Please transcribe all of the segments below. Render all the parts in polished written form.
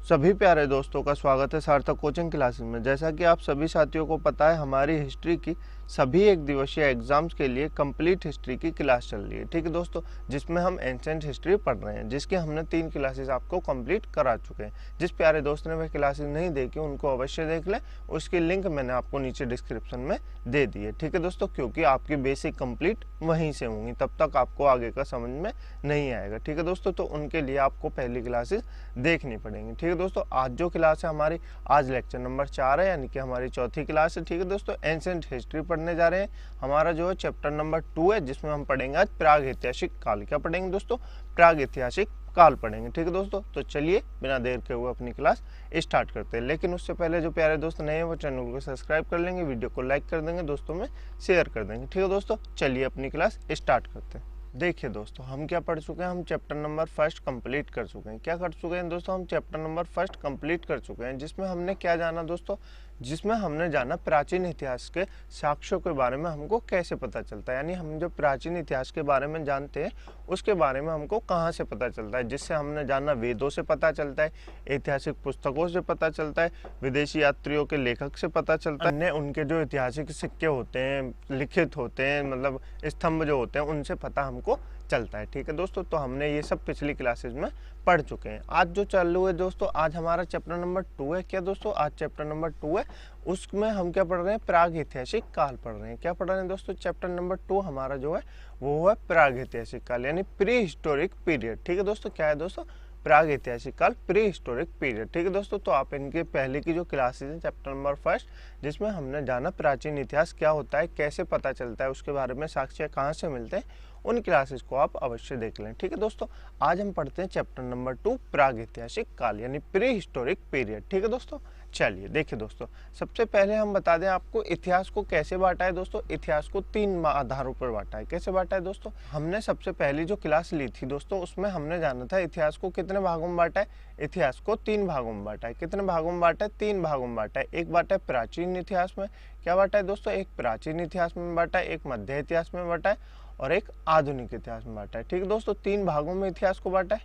सभी प्यारे दोस्तों का स्वागत है सार्थक कोचिंग क्लासेस में। जैसा कि आप सभी साथियों को पता है, हमारी हिस्ट्री की सभी एक दिवसीय एग्जाम्स के लिए कंप्लीट हिस्ट्री की क्लास चल रही है। ठीक है दोस्तों, जिसमें हम एंशिएंट हिस्ट्री पढ़ रहे हैं, जिसके हमने 3 क्लासेस आपको कंप्लीट करा चुके हैं। जिस प्यारे दोस्त ने वह क्लासेस नहीं देखी उनको अवश्य देख लें, उसकी लिंक मैंने आपको नीचे डिस्क्रिप्शन में दे दी है। ठीक है दोस्तों, क्योंकि आपकी बेसिक कंप्लीट वहीं से होंगी, तब तक आपको आगे का समझ में नहीं आएगा। ठीक है दोस्तों, तो उनके लिए आपको पहली क्लासेस देखनी पड़ेंगी। ठीक है दोस्तों, आज जो क्लास है हमारी, आज लेक्चर नंबर 4 है, यानी कि हमारी चौथी क्लास है। ठीक है दोस्तों, एंशिएंट हिस्ट्री पढ़ने जा रहे हैं। हमारा जो है चैप्टर नंबर 2 है, जिसमें हम पढ़ेंगे आज प्राग ऐतिहासिक काल। क्या पढ़ेंगे दोस्तों? प्राग ऐतिहासिक काल पढ़ेंगे। ठीक है दोस्तों, तो चलिए बिना देर के हुए अपनी क्लास स्टार्ट करते हैं। लेकिन उससे पहले जो प्यारे दोस्त नए हैं वो चैनल को सब्सक्राइब कर लेंगे, वीडियो को लाइक कर देंगे, दोस्तों में शेयर कर देंगे। ठीक है दोस्तों, चलिए अपनी क्लास स्टार्ट करते हैं। देखिए दोस्तों, हम क्या पढ़ चुके हैं? हम चैप्टर नंबर 1 कंप्लीट कर चुके हैं। क्या कर चुके हैं दोस्तों? हम चैप्टर नंबर 1 कंप्लीट कर चुके हैं, जिसमें हमने क्या जाना दोस्तों? जिसमें हमने जाना प्राचीन इतिहास के साक्ष्यों के बारे में हमको कैसे पता चलता है, यानी हम जो प्राचीन इतिहास के बारे में जानते हैं उसके बारे में हमको कहाँ से पता चलता है। जिससे हमने जाना वेदों से पता चलता है, ऐतिहासिक पुस्तकों से पता चलता है, विदेशी यात्रियों के लेखक से पता चलता है, उनके जो ऐतिहासिक सिक्के होते हैं, लिखित होते हैं, मतलब स्तंभ जो होते हैं, उनसे पता हमको चलता है। ठीक है दोस्तों, तो हमने ये सब पिछली क्लासेस में पढ़ चुके हैं। आज जो चालू है दोस्तों, आज हमारा चैप्टर नंबर 2 है। क्या दोस्तों? आज चैप्टर नंबर 2 है, उसमें हम क्या पढ़ रहे हैं? प्राग ऐतिहासिक काल पढ़ रहे हैं। क्या पढ़ रहे हैं दोस्तों? चैप्टर नंबर 2 हमारा जो है वो है प्राग ऐतिहासिक काल, यानी प्री हिस्टोरिक पीरियड। ठीक है दोस्तों, क्या है दोस्तों? प्राग ऐतिहासिक काल, प्री हिस्टोरिक पीरियड। ठीक है दोस्तों, तो आप इनके पहले की जो क्लासेस हैं चैप्टर नंबर 1, जिसमें हमने जाना प्राचीन इतिहास क्या होता है, कैसे पता चलता है, उसके बारे में साक्ष्य कहाँ से मिलते हैं, उन क्लासेस को आप अवश्य देख लें। ठीक है दोस्तों, आज हम पढ़ते हैं चैप्टर नंबर 2 प्राग ऐतिहासिक काल, यानी प्री हिस्टोरिक पीरियड। ठीक है दोस्तों, चलिए देखिए दोस्तों, सबसे पहले हम बता दें आपको इतिहास को कैसे बांटा है दोस्तों। इतिहास को 3 आधारों पर बांटा है। कैसे बांटा है दोस्तों? हमने सबसे पहली जो क्लास ली थी दोस्तों, उसमें हमने जाना था इतिहास को कितने भागों में बांटा है। इतिहास को 3 भागों में बांटा है। कितने भागों में बांटा है? 3 भागों में बांटा है। एक बांटा है प्राचीन इतिहास में। क्या बांटा है दोस्तों? एक प्राचीन इतिहास में बांटा है, एक मध्य इतिहास में बांटा है और एक आधुनिक इतिहास में बांटा है। ठीक है दोस्तों, 3 भागों में इतिहास को बांटा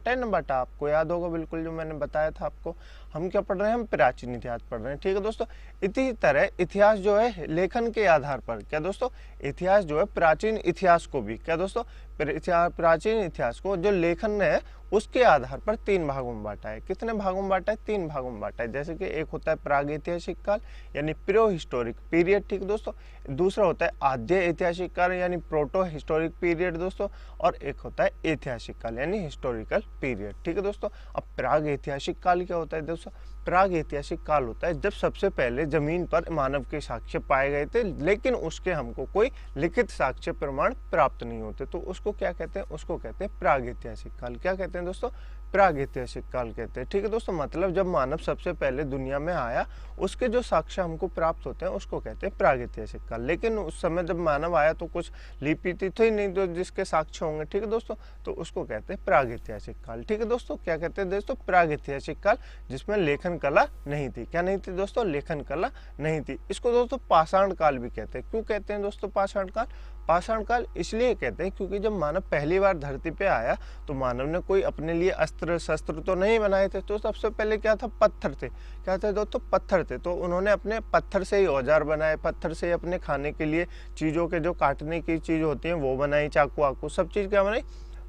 है ना बांटा, आपको याद होगा बिल्कुल जो मैंने बताया था आपको। हम क्या पढ़ रहे हैं? हम प्राचीन इतिहास पढ़ रहे हैं। ठीक है दोस्तों, इसी तरह इतिहास जो है लेखन के आधार पर, क्या दोस्तों? इतिहास जो है प्राचीन इतिहास को भी, क्या दोस्तों? प्राचीन इतिहास को जो लेखन है उसके आधार पर 3 भागों में बांटा है। कितने भागों में बांटा है? 3 भागों में बांटा है। जैसे कि एक होता है प्राग ऐतिहासिक काल, यानी प्रो हिस्टोरिक पीरियड। ठीक है दोस्तों, दूसरा होता है आद्य ऐतिहासिक काल, यानी प्रोटो हिस्टोरिक पीरियड दोस्तों, और एक होता है ऐतिहासिक काल, यानी हिस्टोरिकल पीरियड। ठीक है दोस्तों, अब प्राग ऐतिहासिक काल क्या होता है दोस्तों? प्राग ऐतिहासिक काल होता है जब सबसे पहले जमीन पर मानव के साक्ष्य पाए गए थे, लेकिन उसके हमको कोई लिखित साक्ष्य प्रमाण प्राप्त नहीं होते, तो उसको क्या कहते हैं? उसको कहते हैं प्राग ऐतिहासिक काल। क्या कहते हैं दोस्तों? प्राग ऐतिहासिक काल कहते हैं। ठीक है दोस्तों, मतलब जब मानव सबसे पहले दुनिया में आया उसके जो साक्ष्य हमको प्राप्त होते हैं उसको कहते हैं प्राग ऐतिहासिक काल। लेकिन उस समय जब मानव आया तो कुछ लिपि तो ही नहीं तो जिसके साक्ष्य होंगे। ठीक है दोस्तों, तो उसको कहते हैं प्राग ऐतिहासिक काल। ठीक है दोस्तों, क्या कहते हैं दोस्तों? प्राग ऐतिहासिक काल, जिसमें लेखन कला नहीं थी। क्या नहीं थी दोस्तों? लेखन कला नहीं थी। इसको दोस्तों पाषाण काल भी कहते हैं। क्यों कहते हैं दोस्तों पाषाण काल? पाषाण काल इसलिए कहते हैं क्योंकि जब मानव पहली बार धरती पे आया तो मानव ने कोई अपने लिए अस्त्र शस्त्र तो नहीं बनाए थे, तो सबसे पहले क्या था? पत्थर थे। क्या थे दोस्तों? पत्थर थे। तो उन्होंने अपने पत्थर से ही औजार बनाए, पत्थर से ही अपने खाने के लिए चीज़ों के जो काटने की चीज़ होती हैं वो बनाई, चाकू वाकू सब चीज़ क्या बनाई?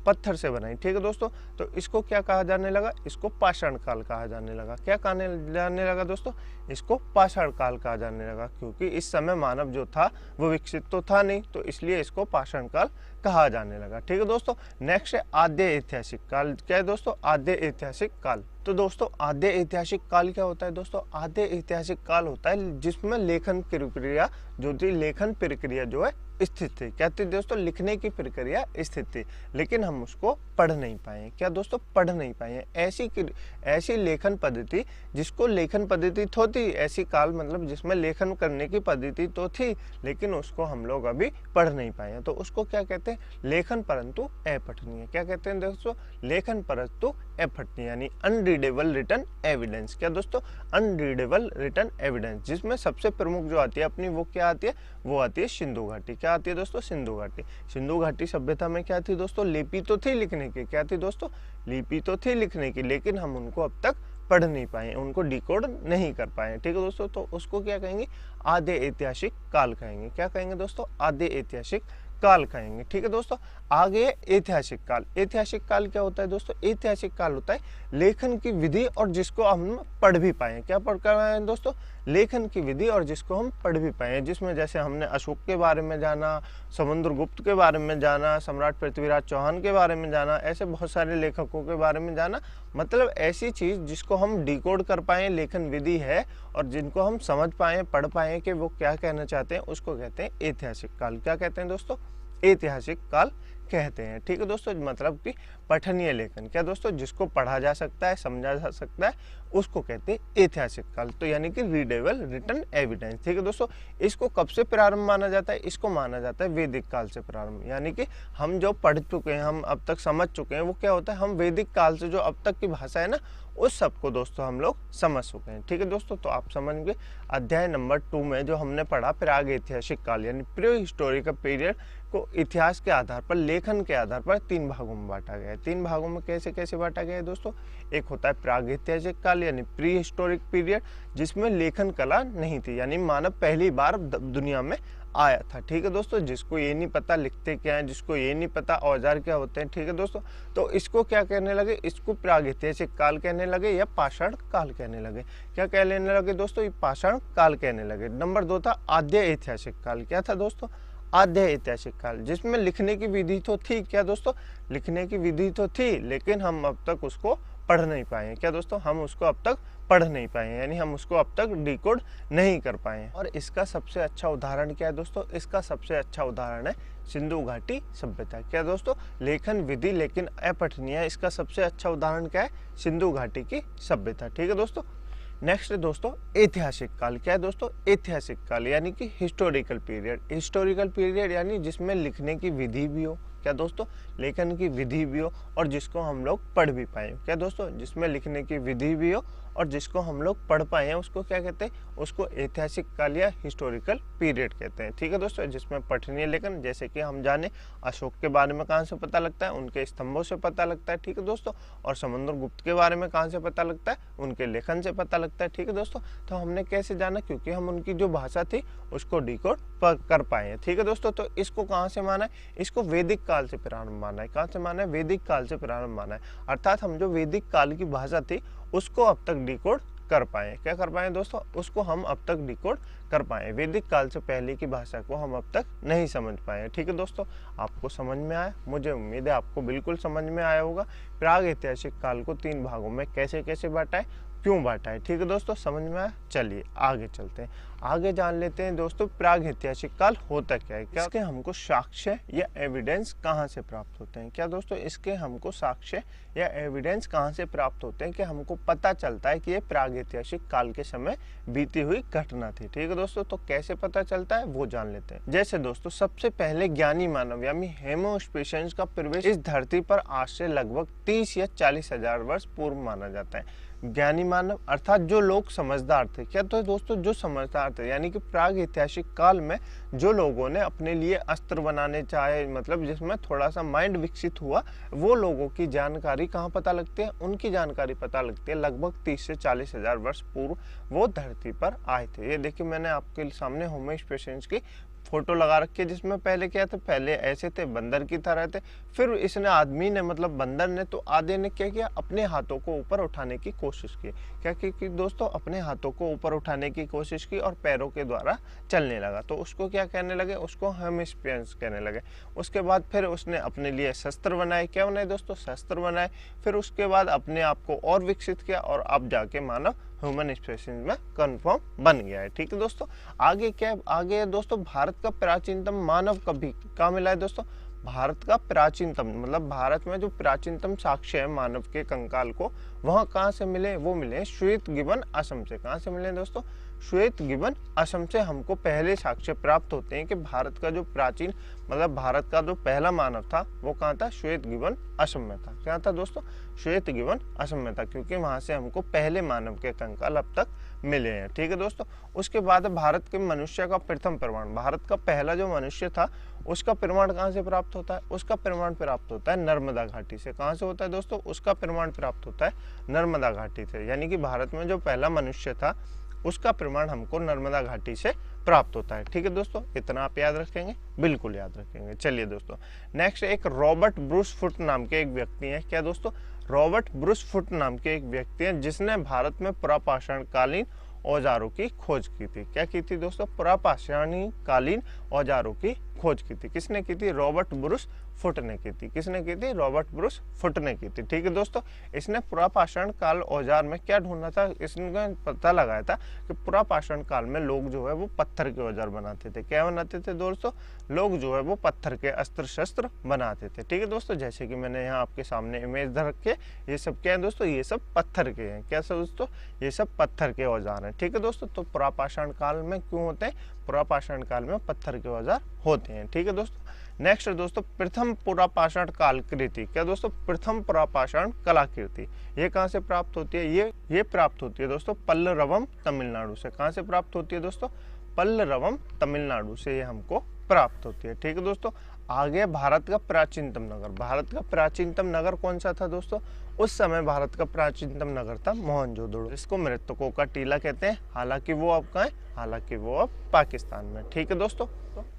पत्थर से बनाई। ठीक है दोस्तों, तो इसको क्या कहा जाने लगा? इसको पाषाण काल कहा जाने लगा। क्या कहने जाने लगा दोस्तों? इसको पाषाण काल कहा जाने लगा, क्योंकि इस समय मानव जो था वो विकसित तो था नहीं, तो इसलिए इसको पाषाण काल कहा जाने लगा। ठीक है दोस्तों, नेक्स्ट है आद्य ऐतिहासिक काल। क्या है दोस्तों? आद्य ऐतिहासिक काल। तो दोस्तों आद्य ऐतिहासिक काल क्या होता है दोस्तों? आद्य ऐतिहासिक काल होता है जिसमें लेखन प्रक्रिया जो थी, लेखन प्रक्रिया जो है स्थित थी। क्या थी दोस्तों? लिखने की प्रक्रिया स्थित थी, लेकिन हम उसको पढ़ नहीं पाए। क्या दोस्तों? पढ़ नहीं पाए। ऐसी लेखन पद्धति जिसको लेखन पद्धति तो थी, ऐसी काल मतलब जिसमें लेखन करने की पद्धति तो थी, लेकिन उसको हम लोग अभी पढ़ नहीं पाए, तो उसको क्या कहते हैं? लेखन परंतु अपठनीय। क्या कहते हैं दोस्तों? लेखन परंतु अपठनीय, यानी अनरीडेबल रिटन एविडेंस। क्या दोस्तों? अनरीडेबल रिटन एविडेंस, जिसमें सबसे प्रमुख जो आती है अपनी वो क्या आती है? वो आती है सिंधु घाटी। क्या आती है दोस्तों? सिंधु घाटी। सिंधु घाटी सभ्यता में क्या थी दोस्तों? लिपि तो थी लिखने की। क्या थी दोस्तों? लिपि तो थी लिखने की, लेकिन हम उनको अब तक पढ़ नहीं पाए, उनको डिकोड नहीं कर पाए। ठीक है दोस्तों, तो उसको क्या कहेंगे, आद्य ऐतिहासिक काल कहेंगे। क्या कहेंगे दोस्तों, आद्य ऐतिहासिक काल कहेंगे। ठीक है दोस्तों, आगे ऐतिहासिक काल। ऐतिहासिक काल क्या होता है दोस्तों, ऐतिहासिक काल होता है लेखन की विधि और जिसको हम पढ़ भी पाए। क्या पढ़ कर आए हैं दोस्तों, लेखन की विधि और जिसको हम पढ़ भी पाए, जिसमें जैसे हमने अशोक के बारे में जाना, समुद्रगुप्त के बारे में जाना, सम्राट पृथ्वीराज चौहान के बारे में जाना, ऐसे बहुत सारे लेखकों के बारे में जाना। मतलब ऐसी चीज़ जिसको हम डिकोड कर पाए, लेखन विधि है, और जिनको हम समझ पाए, पढ़ पाए कि वो क्या कहना चाहते हैं, उसको कहते हैं ऐतिहासिक काल। क्या कहते हैं दोस्तों, ऐतिहासिक काल कहते हैं। ठीक है दोस्तों, मतलब कि पठनीय लेखन। क्या दोस्तों, जिसको पढ़ा जा सकता है, समझा जा सकता है, उसको कहते हैं ऐतिहासिक काल। तो यानी कि रीडेबल रिटन एविडेंस। ठीक है दोस्तों, इसको कब से प्रारंभ माना जाता है, इसको माना जाता है वैदिक काल से प्रारंभ। यानी कि हम जो पढ़ चुके हैं, हम अब तक समझ चुके हैं, वो क्या होता है, हम वैदिक काल से जो अब तक की भाषा है ना, उस सबको दोस्तों हम लोग समझ चुके हैं। ठीक है दोस्तों, तो आप समझ गए। अध्याय नंबर 2 में जो हमने पढ़ा प्राग ऐतिहासिक काल यानी प्री हिस्टोरिकल पीरियड को इतिहास के आधार पर, लेखन के आधार पर 3 भागों में बांटा गया है। 3 भागों में कैसे कैसे बांटा गया है दोस्तों, एक होता है प्राग ऐतिहासिक काल यानी प्री हिस्टोरिक पीरियड, जिसमें लेखन कला नहीं थी, यानी मानव पहली बार दुनिया में आया था। ठीक है दोस्तों, जिसको ये नहीं पता लिखते क्या है, जिसको ये नहीं पता औजार क्या होते हैं। ठीक है दोस्तों, तो इसको क्या कहने लगे, इसको प्रागैतिहासिक काल कहने लगे या पाषाण काल कहने लगे। क्या कहने लगे दोस्तों, ये पाषाण काल कहने लगे। नंबर 2 था आद्य ऐतिहासिक काल। क्या था दोस्तों, आद्य ऐतिहासिक काल, जिसमें लिखने की विधि तो थी। क्या दोस्तों, लिखने की विधि तो थी, लेकिन हम अब तक उसको पढ़ नहीं पाए। क्या दोस्तों, हम उसको अब तक पढ़ नहीं पाए, यानी हम उसको अब तक डिकोड नहीं कर पाए। और इसका सबसे अच्छा उदाहरण क्या है दोस्तों, इसका सबसे अच्छा उदाहरण है सिंधु घाटी सभ्यता। क्या दोस्तों, लेखन विधि लेकिन अपठनीय, इसका सबसे अच्छा उदाहरण क्या है, सिंधु घाटी की सभ्यता। ठीक है दोस्तों, नेक्स्ट दोस्तों ऐतिहासिक काल। क्या है दोस्तों, ऐतिहासिक काल यानी कि हिस्टोरिकल पीरियड। हिस्टोरिकल पीरियड यानी जिसमें लिखने की विधि भी हो। क्या दोस्तों, लेखन की विधि भी हो और जिसको हम लोग पढ़ भी पाए। क्या दोस्तों, जिसमें लिखने की विधि भी हो और जिसको हम लोग पढ़ पाए हैं, उसको क्या कहते हैं, उसको ऐतिहासिक काल या हिस्टोरिकल पीरियड कहते हैं। ठीक है दोस्तों, जिसमें पठनीय लेखन, जैसे कि हम जाने अशोक के बारे में कहाँ से पता लगता है, उनके स्तंभों से पता लगता है। ठीक है दोस्तों, और समुद्रगुप्त के बारे में कहाँ से पता लगता है, उनके लेखन से पता लगता है। ठीक है दोस्तों, तो हमने कैसे जाना, क्योंकि हम उनकी जो भाषा थी उसको डिकोड कर पाए हैं। ठीक है दोस्तों, तो इसको कहाँ से माना है, इसको वैदिक काल से प्रारंभ माना है। कहाँ से माना है, वैदिक काल से प्रारंभ माना है। अर्थात हम जो वैदिक काल की भाषा थी उसको अब तक डिकोड कर पाए। क्या कर पाए दोस्तों, उसको हम अब तक डिकोड कर पाए। वैदिक काल से पहले की भाषा को हम अब तक नहीं समझ पाए। ठीक है दोस्तों, आपको समझ में आया, मुझे उम्मीद है आपको बिल्कुल समझ में आया होगा। प्राग ऐतिहासिक काल को 3 भागों में कैसे कैसे बांटा है, क्यों बांटा है। ठीक है दोस्तों, समझ में आया। चलिए आगे चलते हैं, आगे जान लेते हैं दोस्तों प्राग ऐतिहासिक काल होता क्या है। क्या इसके हमको साक्ष्य या एविडेंस कहाँ से प्राप्त होते हैं। क्या दोस्तों, इसके हमको साक्ष्य या एविडेंस कहाँ से प्राप्त होते हैं कि हमको पता चलता है कि ये प्राग ऐतिहासिक काल के समय बीती हुई घटना थी। ठीक है दोस्तों, तो कैसे पता चलता है वो जान लेते हैं। जैसे दोस्तों, सबसे पहले ज्ञानी मानव यानी होमो सेपियंस का प्रवेश इस धरती पर आज से लगभग 30 या 40 हजार वर्ष पूर्व माना जाता है। ज्ञानी मानव अर्थात जो लोग समझदार थे। क्या तो दोस्तों, जो समझदार थे, यानी कि प्राग ऐतिहासिक काल में जो लोगों ने अपने लिए अस्त्र बनाने चाहे, मतलब जिसमें थोड़ा सा माइंड विकसित हुआ, वो लोगों की जानकारी कहाँ पता लगती है, उनकी जानकारी पता लगती है लगभग 30 से 40 हजार वर्ष पूर्व वो धरती पर आए थे। ये देखिए, मैंने आपके सामने होमो सेपियंस की फोटो लगा रखी है, जिसमें पहले क्या थे, पहले ऐसे थे, बंदर की तरह थे। फिर इसने आदमी ने, मतलब बंदर ने, तो आधे ने क्या किया, अपने हाथों को ऊपर उठाने की कोशिश की। क्या कि दोस्तों, अपने हाथों को ऊपर उठाने की कोशिश की और पैरों के द्वारा चलने लगा, तो उसको क्या कहने लगे, उसको होमो सेपियंस कहने लगे। उसके बाद फिर उसने अपने लिए शस्त्र बनाए। क्या बनाए दोस्तों, शस्त्र बनाए। फिर उसके बाद अपने आप को और विकसित किया और अब जाके मानव ह्यूमन स्पीशीज में कन्फर्म बन गया है। ठीक है दोस्तों, आगे क्या है, आगे दोस्तों भारत का प्राचीनतम मानव कभी कहाँ मिला है दोस्तों, भारत का प्राचीनतम, मतलब भारत में जो प्राचीनतम साक्ष्य है मानव के कंकाल को, वहाँ कहाँ से मिले, वो मिले श्वेत गिबन असम से। कहाँ से मिले दोस्तों, श्वेत गिबन असम से हमको पहले साक्ष्य प्राप्त होते हैं कि भारत का जो प्राचीन मतलब भारत का जो पहला मानव था वो कहाँ था, श्वेत गिबन असम में था। क्या था दोस्तों, श्वेत गिबन असम में था, क्योंकि वहां से हमको पहले मानव के कंकाल अब तक मिले हैं। ठीक है दोस्तों, उसके बाद भारत के मनुष्य का प्रथम प्रमाण, भारत का पहला जो मनुष्य था उसका प्रमाण कहाँ से प्राप्त होता है, उसका प्रमाण प्राप्त होता है नर्मदा घाटी से। कहाँ से होता है दोस्तों, उसका प्रमाण प्राप्त होता है नर्मदा घाटी से। यानी कि भारत में जो पहला मनुष्य था उसका प्रमाण हमको नर्मदा घाटी से प्राप्त होता है। ठीक है दोस्तों, इतना आप याद रखेंगे, बिल्कुल याद रखेंगे। चलिए दोस्तों, नेक्स्ट एक रॉबर्ट ब्रूस फुट नाम के एक व्यक्ति हैं। क्या दोस्तों, रॉबर्ट ब्रूस फुट नाम के एक व्यक्ति हैं जिसने भारत में पुरापाषाण कालीन औजारों की खोज की थी। क्या की थी दोस्तों, पुरापाषाणी कालीन औजारों की खोज की थी। किसने की थी, रॉबर्ट ब्रूस फुट ने की थी। किसने की थी, रॉबर्ट ब्रूस फुट ने की थी। ठीक है दोस्तों, इसने पुरापाषाण काल औजार में क्या ढूंढा था, इसने पता लगाया था कि पुरापाषाण काल में लोग जो है वो पत्थर के औजार बनाते थे। क्या बनाते थे दोस्तों, लोग जो है वो पत्थर के अस्त्र शस्त्र बनाते थे। ठीक है दोस्तों, जैसे कि मैंने यहाँ आपके सामने इमेज धर रखी है, ये सब क्या है दोस्तों, ये सब पत्थर के हैं। क्या दोस्तों, ये सब पत्थर के औजार हैं। ठीक है दोस्तों, तो पुरापाषाण काल में क्यों होते हैं, पुरापाषाण काल में पत्थर के औजार होते हैं। ठीक है दोस्तों, नेक्स्ट दोस्तों, प्रथम पुरापाषाण काल कृति। क्या दोस्तों, प्रथम पुरापाषाण कलाकृति ये कहाँ से प्राप्त होती है, ये प्राप्त होती है दोस्तों पल्लवम तमिलनाडु से। कहाँ से प्राप्त होती है दोस्तों, पल्लवम तमिलनाडु से ये हमको प्राप्त होती है। ठीक है दोस्तों, आगे भारत का प्राचीनतम नगर। भारत का प्राचीनतम नगर कौन सा था दोस्तों, उस समय भारत का प्राचीनतम नगर था मोहनजोदड़ो, जिसको मृतकों का टीला कहते हैं। हालांकि वो अब कहाँ है, हालांकि वो अब पाकिस्तान में। ठीक है दोस्तों,